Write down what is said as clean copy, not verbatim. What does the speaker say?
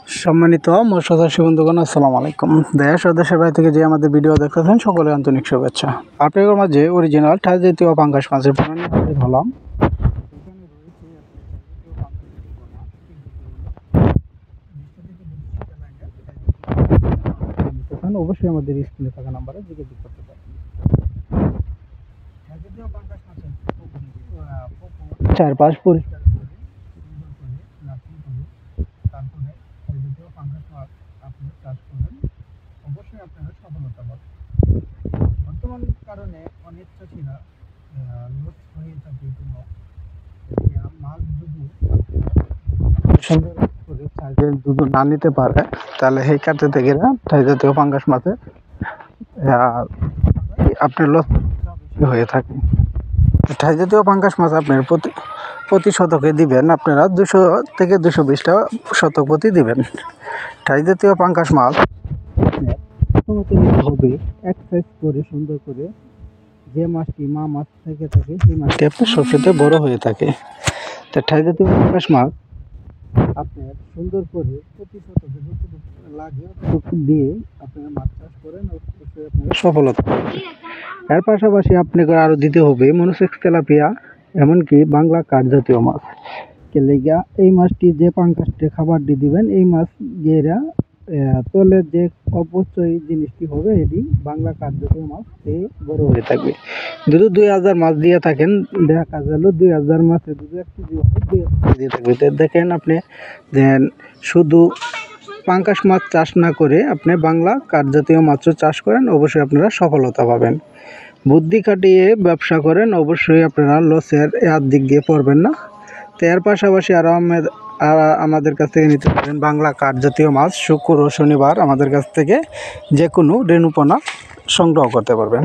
সম্মানিত মৎস্যচাষী বন্ধুগণ, আসসালামু আলাইকুম। দেশ ও দেশের বাইরে থেকে যে আমাদের ভিডিও দেখতেছেন সকলের আন্তরিক শুভেচ্ছা। আপনাদের মাঝে অরিজিনাল ঠাই জাতীয় পাঙ্গাস মাছের পণ্য হাজির হলাম। অবশ্যই আমাদের স্ক্রিনে থাকা নাম্বারে যোগাযোগ করতে পারেন। চারপাশ পরিষ্কার করে তারপরে জাতীয় পাঙ্গাস মাছ আপনি চাষ করবেন, অবশ্যই আপনারা সফলতা পাবেন। বর্তমান কারণে অনেক চাষিরা লস হয়ে থাকে মাছ যদি সুন্দর করে সাইজের দুধ না নিতে পারে তাহলে সেই কাটতে থেকে ঠাই জাতীয় পাঙ্গাস মাছে আপনার লস হয়ে থাকে। ঠাই জাতীয় পাঙ্গাস মাছ আপনার প্রতি শতকে দিবেন আপনারা 200 থেকে 220 টাকা শতক প্রতি দিবেন। ঠাই জাতীয় পাঙ্গাস মাছ হবে এক্সারসাইজ করে সুন্দর করে যে মাছটি মা মাছ থেকে থাকে সেই মাছটি আপনার সবচেয়ে বড় হয়ে থাকে। তো ঠাই জাতীয় পাঙ্গাস মাছ আপনার সুন্দর করে প্রতি শতকে যতটুকু লাগে ততটুকু দিয়ে আপনারা মাছ চাষ করেন, অবশ্যই আপনারা সফলতা পাবেন। এর পাশাপাশি আপনাকে আরও দিতে হবে মনোসেক্স তেলাপিয়া, এমনকি বাংলা কাঠ জাতীয় মাছ কেলেগা। এই মাছটি যে পাঙ্গাসটি খাবারটি দিবেন, এই মাছ গিয়েরা তলের যে অপচয় জিনিসটি হবে এটি বাংলা কাঠ জাতীয় মাছ বড় হয়ে থাকবে। যদি 2000 মাছ দিয়ে থাকেন, দেখা গেল 2000 মাছে যদি 1 কেজি দিয়ে থাকবে। দেখেন আপনি শুধু পাঙ্গাস মাছ চাষ না করে আপনি বাংলা কাঠ জাতীয় মাছও চাষ করেন, অবশ্যই আপনারা সফলতা পাবেন। বুদ্ধি খাটিয়ে ব্যবসা করেন, অবশ্যই আপনারা লসের দিক দিয়ে পড়বেন না। তো এর পাশাপাশি আরও আমাদের কাছ থেকে নিতে পারেন বাংলা কাঠ জাতীয় মাছ। শুক্র ও শনিবার আমাদের কাছ থেকে যে কোনো রেণুপনা সংগ্রহ করতে পারবেন।